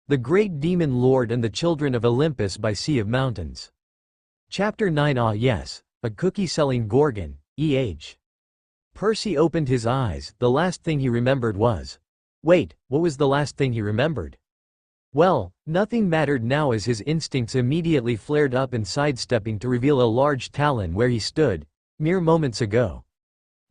The Great Demon Lord and the Children of Olympus by Sea of Mountains. Chapter 9. Ah yes, a cookie-selling Gorgon, E.H. Percy opened his eyes. The last thing he remembered was... Wait, what was the last thing he remembered? Well, nothing mattered now as his instincts immediately flared up and sidestepping to reveal a large talon where he stood, mere moments ago.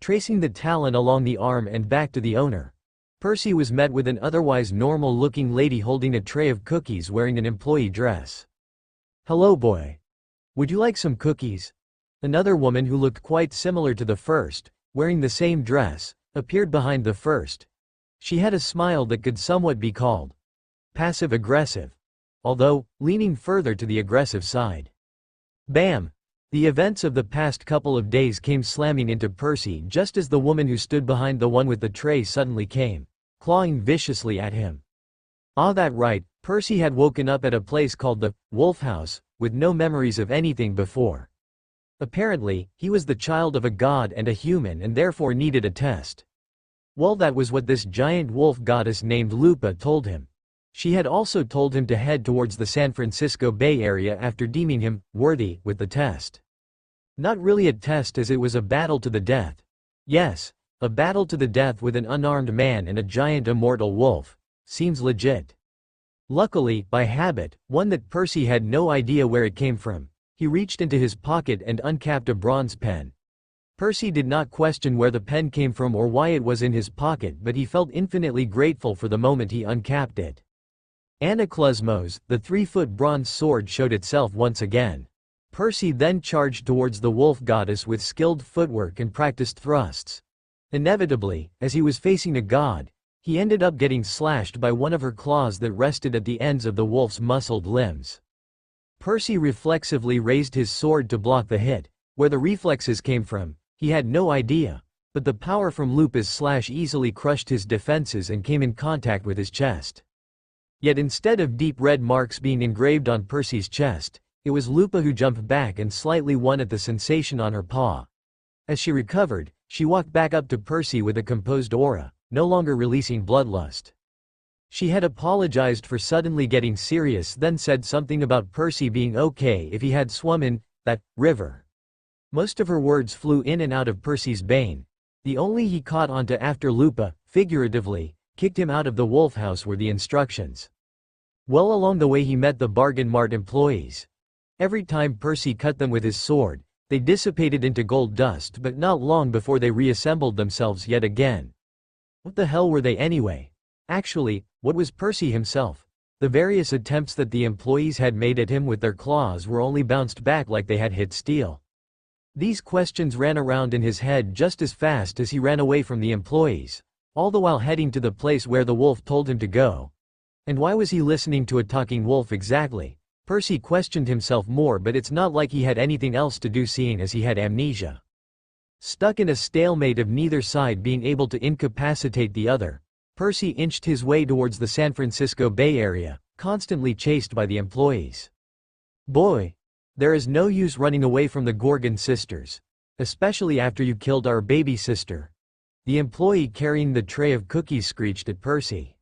Tracing the talon along the arm and back to the owner, Percy was met with an otherwise normal-looking lady holding a tray of cookies wearing an employee dress. "Hello, boy. Would you like some cookies?" Another woman who looked quite similar to the first, wearing the same dress, appeared behind the first. She had a smile that could somewhat be called passive-aggressive, although leaning further to the aggressive side. Bam! The events of the past couple of days came slamming into Percy just as the woman who stood behind the one with the tray suddenly came, clawing viciously at him. Ah, that right, Percy had woken up at a place called the Wolf House, with no memories of anything before. Apparently, he was the child of a god and a human and therefore needed a test. Well, that was what this giant wolf goddess named Lupa told him. She had also told him to head towards the San Francisco Bay Area after deeming him worthy with the test. Not really a test as it was a battle to the death. Yes, a battle to the death with an unarmed man and a giant immortal wolf. Seems legit. Luckily, by habit, one that Percy had no idea where it came from, he reached into his pocket and uncapped a bronze pen. Percy did not question where the pen came from or why it was in his pocket, but he felt infinitely grateful for the moment he uncapped it. Anaklusmos, the 3-foot bronze sword showed itself once again. Percy then charged towards the wolf goddess with skilled footwork and practiced thrusts. Inevitably, as he was facing a god, he ended up getting slashed by one of her claws that rested at the ends of the wolf's muscled limbs. Percy reflexively raised his sword to block the hit. Where the reflexes came from, he had no idea, but the power from Lupa's slash easily crushed his defenses and came in contact with his chest. Yet instead of deep red marks being engraved on Percy's chest, it was Lupa who jumped back and slightly won at the sensation on her paw. As she recovered, she walked back up to Percy with a composed aura, no longer releasing bloodlust. She had apologized for suddenly getting serious, then said something about Percy being okay if he had swum in that river. Most of her words flew in and out of Percy's brain. The only he caught onto after Lupa, figuratively, kicked him out of the wolf house were the instructions. Well, along the way he met the bargain mart employees. Every time Percy cut them with his sword, they dissipated into gold dust, but not long before they reassembled themselves yet again. What the hell were they anyway? Actually, what was Percy himself? The various attempts that the employees had made at him with their claws were only bounced back like they had hit steel. These questions ran around in his head just as fast as he ran away from the employees, all the while heading to the place where the wolf told him to go. And why was he listening to a talking wolf exactly? Percy questioned himself more, but it's not like he had anything else to do seeing as he had amnesia. Stuck in a stalemate of neither side being able to incapacitate the other, Percy inched his way towards the San Francisco Bay Area, constantly chased by the employees. Boy, there is no use running away from the Gorgon sisters, especially after you killed our baby sister. The employee carrying the tray of cookies screeched at Percy.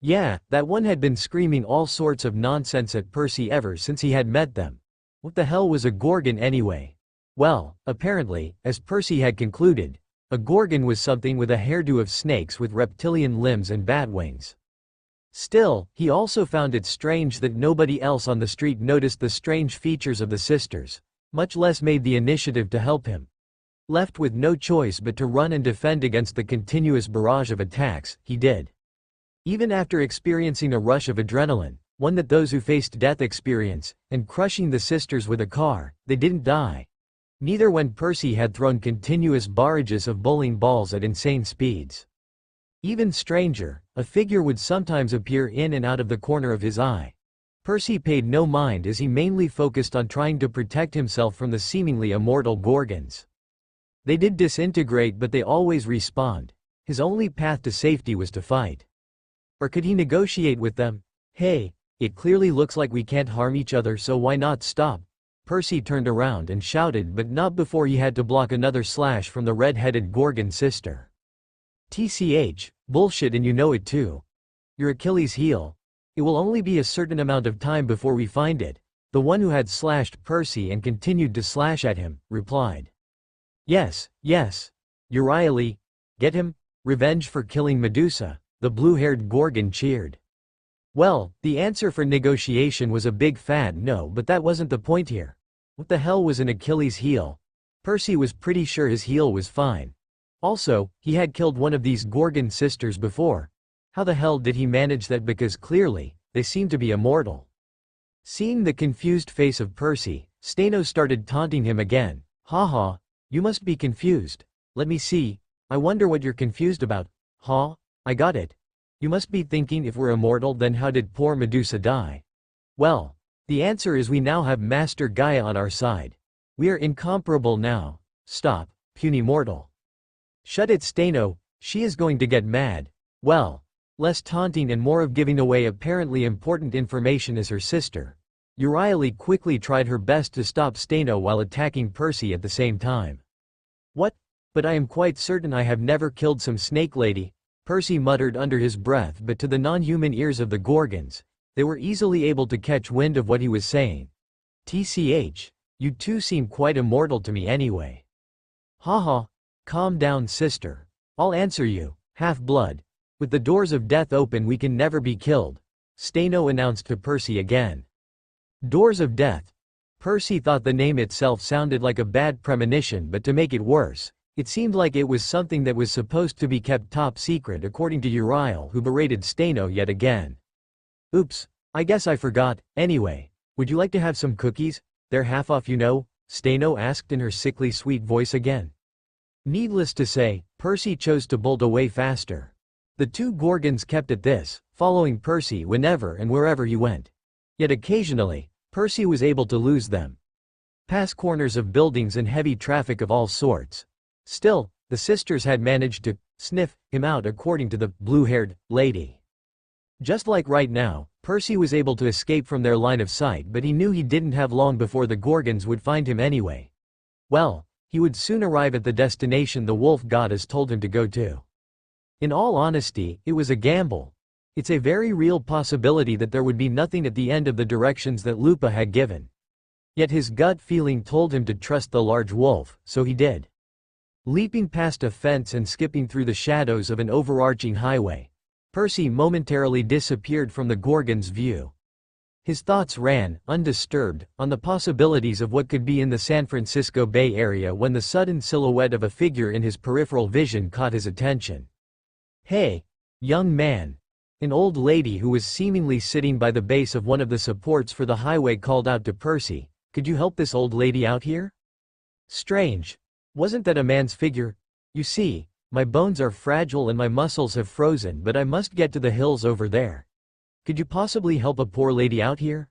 Yeah, that one had been screaming all sorts of nonsense at Percy ever since he had met them. What the hell was a Gorgon anyway? Well, apparently, as Percy had concluded, a Gorgon was something with a hairdo of snakes with reptilian limbs and bat wings. Still, he also found it strange that nobody else on the street noticed the strange features of the sisters, much less made the initiative to help him. Left with no choice but to run and defend against the continuous barrage of attacks, he did. Even after experiencing a rush of adrenaline, one that those who faced death experience, and crushing the sisters with a car, they didn't die. Neither when Percy had thrown continuous barrages of bowling balls at insane speeds. Even stranger, a figure would sometimes appear in and out of the corner of his eye. Percy paid no mind as he mainly focused on trying to protect himself from the seemingly immortal Gorgons. They did disintegrate, but they always respawned. His only path to safety was to fight. Or could he negotiate with them? Hey, it clearly looks like we can't harm each other, so why not stop? Percy turned around and shouted, but not before he had to block another slash from the red-headed Gorgon sister. TCH, bullshit, and you know it too. Your Achilles heel. It will only be a certain amount of time before we find it. The one who had slashed Percy and continued to slash at him, replied. Yes, yes. Euryale. Get him? Revenge for killing Medusa, the blue-haired Gorgon cheered. Well, the answer for negotiation was a big fat no, but that wasn't the point here. What the hell was an Achilles heel? Percy was pretty sure his heel was fine. Also, he had killed one of these Gorgon sisters before. How the hell did he manage that? Because clearly, they seemed to be immortal. Seeing the confused face of Percy, Steno started taunting him again. Haha, you must be confused. Let me see. I wonder what you're confused about. Huh? I got it. You must be thinking if we're immortal then how did poor Medusa die? Well, the answer is we now have Master Gaia on our side. We are incomparable now. Stop, puny mortal. Shut it, Steno, she is going to get mad. Well, less taunting and more of giving away apparently important information as her sister. Euryale quickly tried her best to stop Steno while attacking Percy at the same time. What? But I am quite certain I have never killed some snake lady, Percy muttered under his breath, but to the non-human ears of the Gorgons, they were easily able to catch wind of what he was saying. TCH, you two seem quite immortal to me anyway. Haha, calm down sister. I'll answer you, half-blood. With the doors of death open we can never be killed, Steno announced to Percy again. Doors of death. Percy thought the name itself sounded like a bad premonition, but to make it worse, it seemed like it was something that was supposed to be kept top secret according to Euryale, who berated Steno yet again. Oops, I guess I forgot. Anyway, would you like to have some cookies? They're half off, you know, Steno asked in her sickly sweet voice again. Needless to say, Percy chose to bolt away faster. The two Gorgons kept at this, following Percy whenever and wherever he went. Yet occasionally, Percy was able to lose them. Past corners of buildings and heavy traffic of all sorts. Still, the sisters had managed to sniff him out according to the blue-haired lady. Just like right now, Percy was able to escape from their line of sight, but he knew he didn't have long before the Gorgons would find him anyway. Well, he would soon arrive at the destination the wolf goddess told him to go to. In all honesty, it was a gamble. It's a very real possibility that there would be nothing at the end of the directions that Lupa had given. Yet his gut feeling told him to trust the large wolf, so he did. Leaping past a fence and skipping through the shadows of an overarching highway, Percy momentarily disappeared from the Gorgon's view. His thoughts ran, undisturbed, on the possibilities of what could be in the San Francisco Bay Area when the sudden silhouette of a figure in his peripheral vision caught his attention. Hey, young man. An old lady who was seemingly sitting by the base of one of the supports for the highway called out to Percy, "Could you help this old lady out here?" Strange. Wasn't that a man's figure? You see, my bones are fragile and my muscles have frozen, but I must get to the hills over there. Could you possibly help a poor lady out here?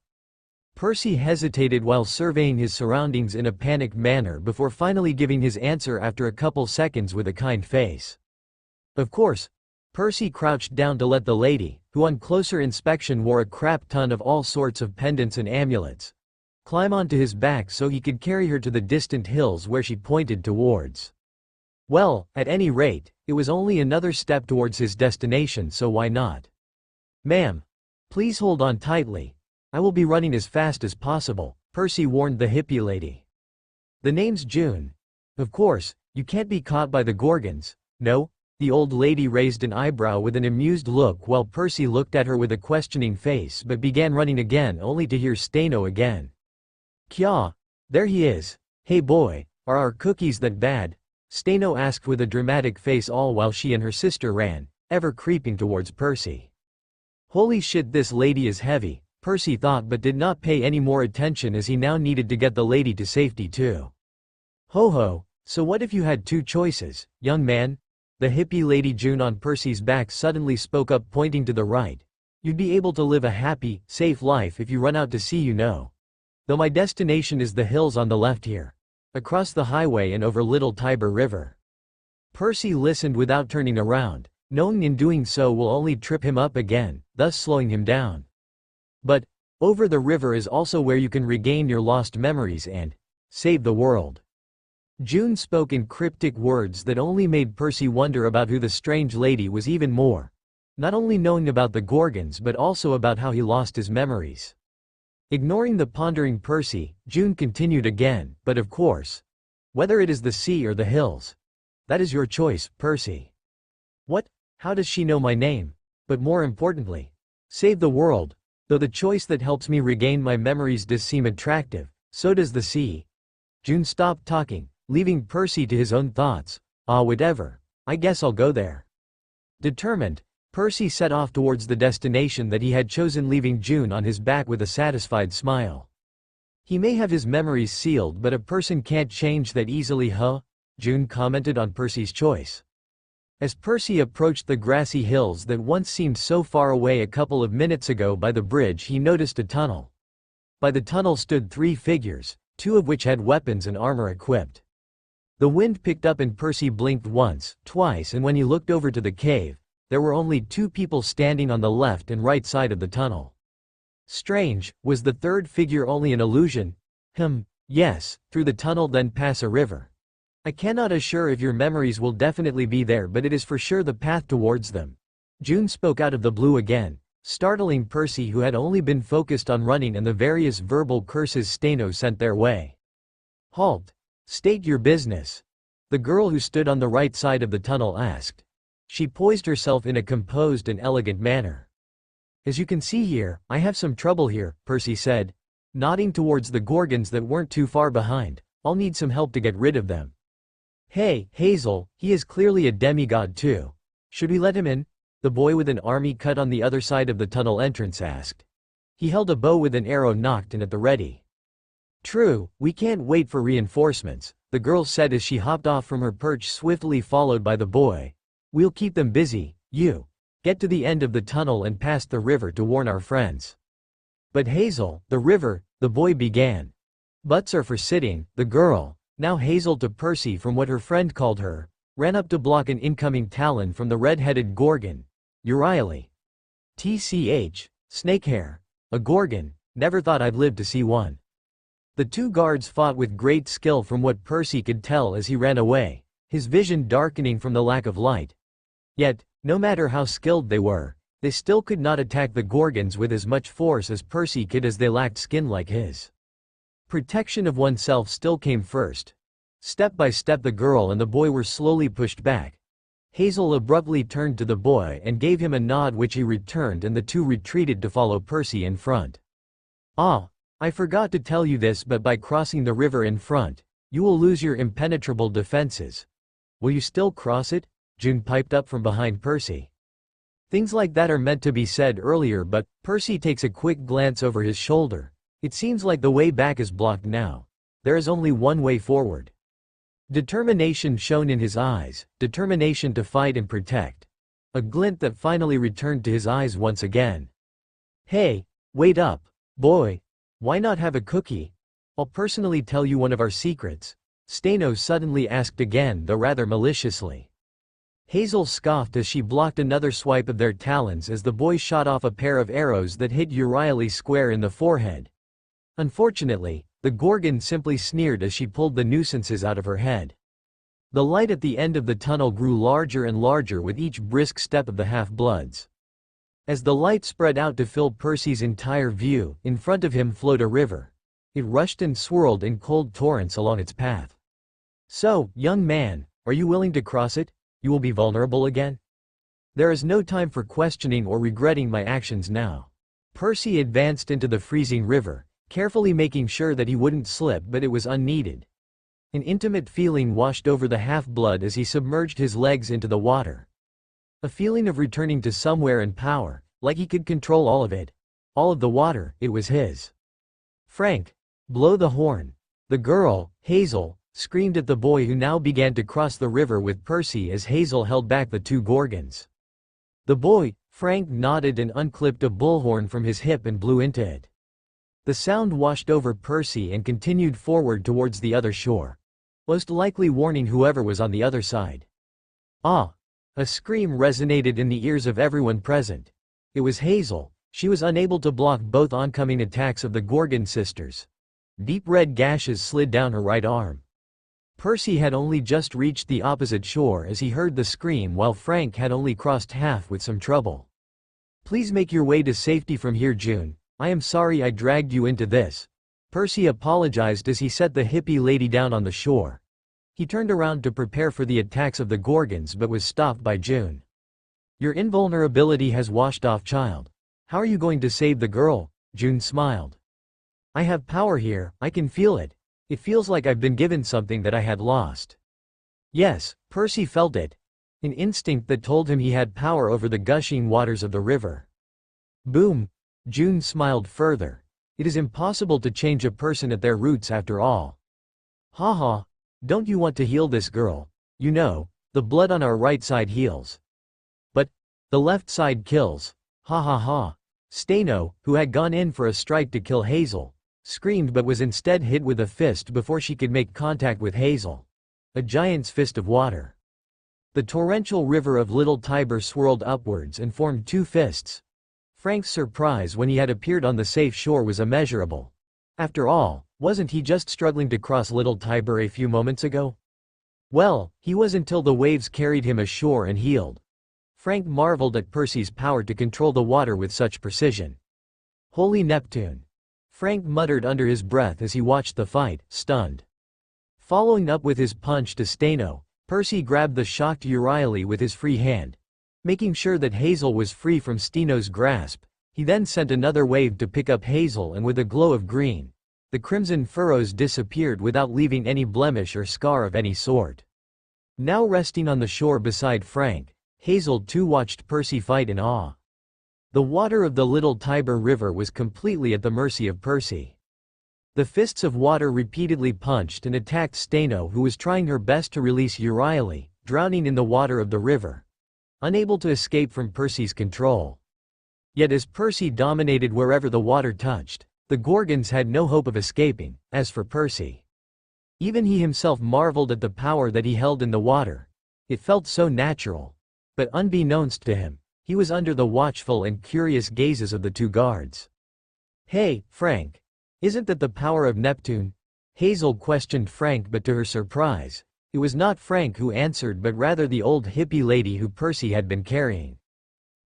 Percy hesitated while surveying his surroundings in a panicked manner before finally giving his answer after a couple seconds with a kind face. Of course, Percy crouched down to let the lady, who on closer inspection wore a crap ton of all sorts of pendants and amulets, climb onto his back so he could carry her to the distant hills where she pointed towards. Well, at any rate, it was only another step towards his destination, so why not? Ma'am, please hold on tightly. I will be running as fast as possible, Percy warned the hippie lady. The name's June. Of course, you can't be caught by the Gorgons, no? The old lady raised an eyebrow with an amused look while Percy looked at her with a questioning face but began running again only to hear Steno again. Kya, there he is. Hey boy, are our cookies that bad? Steno asked with a dramatic face all while she and her sister ran, ever creeping towards Percy. Holy shit, this lady is heavy, Percy thought, but did not pay any more attention as he now needed to get the lady to safety too. Ho ho, so what if you had two choices, young man? The hippie lady June on Percy's back suddenly spoke up, pointing to the right. You'd be able to live a happy, safe life if you run out to sea, you know. Though my destination is the hills on the left here. Across the highway and over Little Tiber River. Percy listened without turning around, knowing in doing so will only trip him up again, thus slowing him down. But, over the river is also where you can regain your lost memories and save the world. June spoke in cryptic words that only made Percy wonder about who the strange lady was even more. not only knowing about the Gorgons but also about how he lost his memories. Ignoring the pondering Percy, June continued again, but of course, whether it is the sea or the hills, that is your choice, Percy. What? How does she know my name? But more importantly, save the world. Though the choice that helps me regain my memories does seem attractive, so does the sea. June stopped talking, leaving Percy to his own thoughts. Whatever. I guess I'll go there. Determined, Percy set off towards the destination that he had chosen, leaving June on his back with a satisfied smile. He may have his memories sealed, but a person can't change that easily, huh? June commented on Percy's choice. As Percy approached the grassy hills that once seemed so far away a couple of minutes ago by the bridge, he noticed a tunnel. By the tunnel stood 3 figures, 2 of which had weapons and armor equipped. The wind picked up and Percy blinked once, twice, and when he looked over to the cave, there were only 2 people standing on the left and right side of the tunnel. Strange, was the third figure only an illusion? Yes, through the tunnel then pass a river. I cannot assure if your memories will definitely be there, but it is for sure the path towards them. June spoke out of the blue again, startling Percy, who had only been focused on running and the various verbal curses Steno sent their way. Halt! State your business. The girl who stood on the right side of the tunnel asked. She poised herself in a composed and elegant manner. As you can see here, I have some trouble here, Percy said, nodding towards the Gorgons that weren't too far behind. I'll need some help to get rid of them. Hey, Hazel, he is clearly a demigod too. Should we let him in? The boy with an army cut on the other side of the tunnel entrance asked. He held a bow with an arrow nocked and at the ready. True, we can't wait for reinforcements, the girl said as she hopped off from her perch, swiftly followed by the boy. We'll keep them busy. You get to the end of the tunnel and past the river to warn our friends. But Hazel, the river, the boy began. Butts are for sitting, the girl, now Hazel to Percy from what her friend called her, ran up to block an incoming talon from the red-headed Gorgon. Euryale. TCH, snakehair. A Gorgon, never thought I'd live to see one. The 2 guards fought with great skill from what Percy could tell as he ran away, his vision darkening from the lack of light. Yet, no matter how skilled they were, they still could not attack the Gorgons with as much force as Percy could, as they lacked skin like his. Protection of oneself still came first. Step by step the girl and the boy were slowly pushed back. Hazel abruptly turned to the boy and gave him a nod, which he returned, and the 2 retreated to follow Percy in front. I forgot to tell you this, but by crossing the river in front, you will lose your impenetrable defenses. Will you still cross it? June piped up from behind Percy. Things like that are meant to be said earlier, but Percy takes a quick glance over his shoulder. It seems like the way back is blocked now. There is only one way forward. Determination shone in his eyes, determination to fight and protect. A glint that finally returned to his eyes once again. Hey, wait up, boy. Why not have a cookie? I'll personally tell you one of our secrets. Steno suddenly asked again, though rather maliciously. Hazel scoffed as she blocked another swipe of their talons as the boy shot off a pair of arrows that hit Euryale square in the forehead. Unfortunately, the Gorgon simply sneered as she pulled the nuisances out of her head. The light at the end of the tunnel grew larger and larger with each brisk step of the half-bloods. As the light spread out to fill Percy's entire view, in front of him flowed a river. It rushed and swirled in cold torrents along its path. So, young man, are you willing to cross it? You will be vulnerable again? There is no time for questioning or regretting my actions now. Percy advanced into the freezing river, carefully making sure that he wouldn't slip, but it was unneeded. An intimate feeling washed over the half-blood as he submerged his legs into the water. A feeling of returning to somewhere and power, like he could control all of it. All of the water, it was his. Frank, blow the horn. The girl, Hazel, screamed at the boy, who now began to cross the river with Percy as Hazel held back the 2 Gorgons. The boy, Frank, nodded and unclipped a bullhorn from his hip and blew into it. The sound washed over Percy and continued forward towards the other shore, most likely warning whoever was on the other side. Ah! A scream resonated in the ears of everyone present. It was Hazel. She was unable to block both oncoming attacks of the Gorgon sisters. Deep red gashes slid down her right arm. Percy had only just reached the opposite shore as he heard the scream while Frank had only crossed half with some trouble. "Please make your way to safety from here, June. I am sorry I dragged you into this." Percy apologized as he set the hippie lady down on the shore. He turned around to prepare for the attacks of the Gorgons but was stopped by June. "Your invulnerability has washed off, child. How are you going to save the girl?" June smiled. "I have power here, I can feel it. It feels like I've been given something that I had lost." Yes, Percy felt it. An instinct that told him he had power over the gushing waters of the river. Boom! June smiled further. It is impossible to change a person at their roots after all. Haha, don't you want to heal this girl? You know, the blood on our right side heals. But the left side kills. Ha ha ha. Staino, who had gone in for a strike to kill Hazel, screamed but was instead hit with a fist before she could make contact with Hazel. A giant's fist of water. The torrential river of Little Tiber swirled upwards and formed two fists. Frank's surprise when he had appeared on the safe shore was immeasurable. After all, wasn't he just struggling to cross Little Tiber a few moments ago? Well, he was until the waves carried him ashore and healed. Frank marveled at Percy's power to control the water with such precision. Holy Neptune! Frank muttered under his breath as he watched the fight, stunned. Following up with his punch to Staino, Percy grabbed the shocked Euryale with his free hand. Making sure that Hazel was free from Staino's grasp, he then sent another wave to pick up Hazel, and with a glow of green, the crimson furrows disappeared without leaving any blemish or scar of any sort. Now resting on the shore beside Frank, Hazel too watched Percy fight in awe. The water of the Little Tiber River was completely at the mercy of Percy. The fists of water repeatedly punched and attacked Staino, who was trying her best to release Euryale, drowning in the water of the river, unable to escape from Percy's control. Yet as Percy dominated wherever the water touched, the Gorgons had no hope of escaping. As for Percy, even he himself marveled at the power that he held in the water. It felt so natural. But unbeknownst to him, he was under the watchful and curious gazes of the two guards. "Hey, Frank. Isn't that the power of Neptune?" Hazel questioned Frank, but to her surprise, it was not Frank who answered but rather the old hippie lady who Percy had been carrying.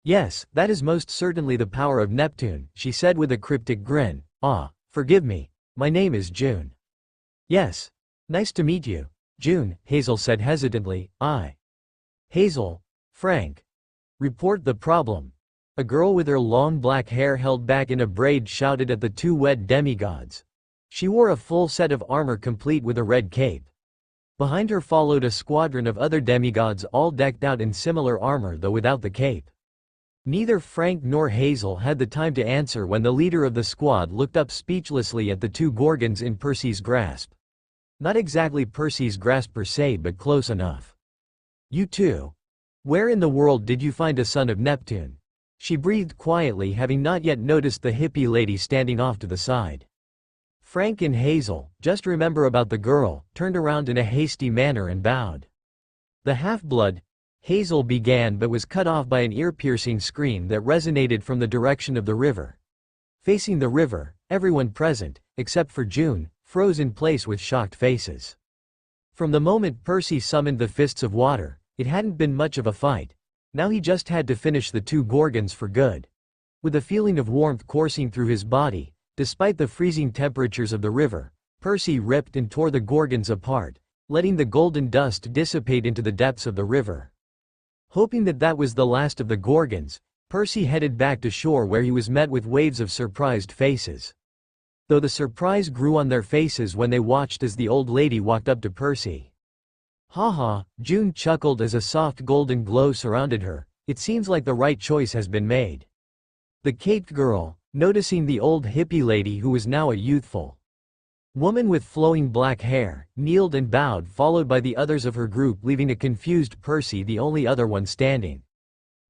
"Yes, that is most certainly the power of Neptune," she said with a cryptic grin. "Ah, forgive me. My name is June." "Yes. Nice to meet you, June," Hazel said hesitantly. Hazel. Frank. Report the problem." A girl with her long black hair held back in a braid shouted at the two wed demigods. She wore a full set of armor complete with a red cape. Behind her followed a squadron of other demigods all decked out in similar armor though without the cape. Neither Frank nor Hazel had the time to answer when the leader of the squad looked up speechlessly at the two Gorgons in Percy's grasp. Not exactly Percy's grasp per se, but close enough. "You two. Where in the world did you find a son of Neptune?" She breathed quietly, having not yet noticed the hippie lady standing off to the side. Frank and Hazel, just remember about the girl, turned around in a hasty manner and bowed. "The half-blood," Hazel began but was cut off by an ear-piercing scream that resonated from the direction of the river. Facing the river, everyone present, except for June, froze in place with shocked faces. From the moment Percy summoned the fists of water, it hadn't been much of a fight. Now he just had to finish the two Gorgons for good. With a feeling of warmth coursing through his body, despite the freezing temperatures of the river, Percy ripped and tore the Gorgons apart, letting the golden dust dissipate into the depths of the river. Hoping that that was the last of the Gorgons, Percy headed back to shore where he was met with waves of surprised faces. Though the surprise grew on their faces when they watched as the old lady walked up to Percy. "Haha," June chuckled as a soft golden glow surrounded her. "It seems like the right choice has been made." The caped girl, noticing the old hippie lady who was now a youthful woman with flowing black hair, kneeled and bowed, followed by the others of her group, leaving a confused Percy the only other one standing.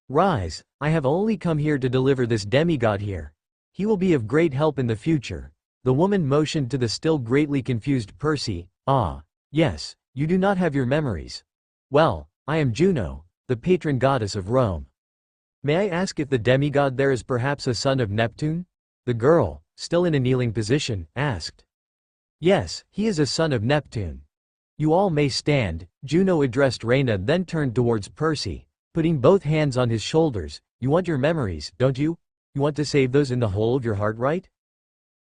"Rise, I have only come here to deliver this demigod here. He will be of great help in the future." The woman motioned to the still greatly confused Percy. "Ah, yes. You do not have your memories. Well, I am Juno, the patron goddess of Rome. May I ask if the demigod there is perhaps a son of Neptune?" The girl, still in a kneeling position, asked. "Yes, he is a son of Neptune. You all may stand, Juno addressed Reyna, then turned towards Percy, putting both hands on his shoulders. You want your memories, don't you? You want to save those in the whole of your heart, right?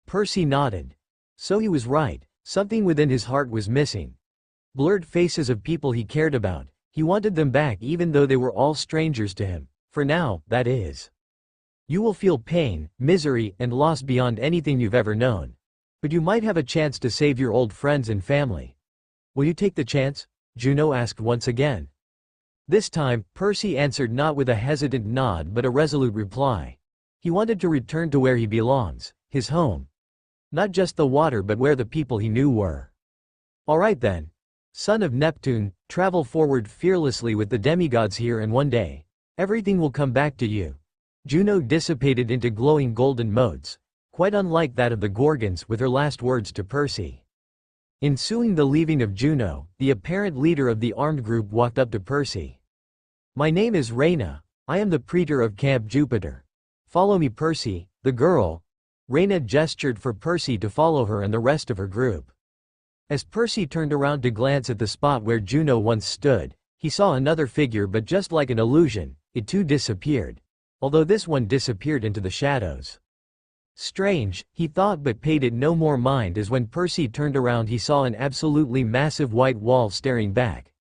Percy nodded. So he was right, something within his heart was missing. Blurred faces of people he cared about, he wanted them back even though they were all strangers to him, for now, that is. You will feel pain, misery, and loss beyond anything you've ever known. But you might have a chance to save your old friends and family. Will you take the chance? Juno asked once again. This time, Percy answered not with a hesitant nod but a resolute reply. He wanted to return to where he belongs, his home. Not just the water but where the people he knew were. All right then. Son of Neptune, travel forward fearlessly with the demigods here, and one day, everything will come back to you. Juno dissipated into glowing golden motes, quite unlike that of the Gorgons, with her last words to Percy. Ensuing the leaving of Juno, the apparent leader of the armed group walked up to Percy. My name is Reyna. I am the praetor of Camp Jupiter. Follow me, Percy. The girl. Reyna gestured for Percy to follow her and the rest of her group. As Percy turned around to glance at the spot where Juno once stood, he saw another figure, but just like an illusion, it too disappeared. Although this one disappeared into the shadows. Strange, he thought, but paid it no more mind, as when Percy turned around he saw an absolutely massive white wall staring back.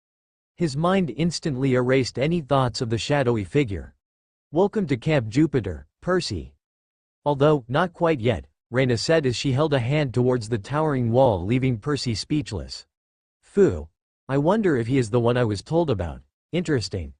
His mind instantly erased any thoughts of the shadowy figure. Welcome to Camp Jupiter, Percy. Although, not quite yet, Reyna said as she held a hand towards the towering wall, leaving Percy speechless. Phew. I wonder if he is the one I was told about. Interesting.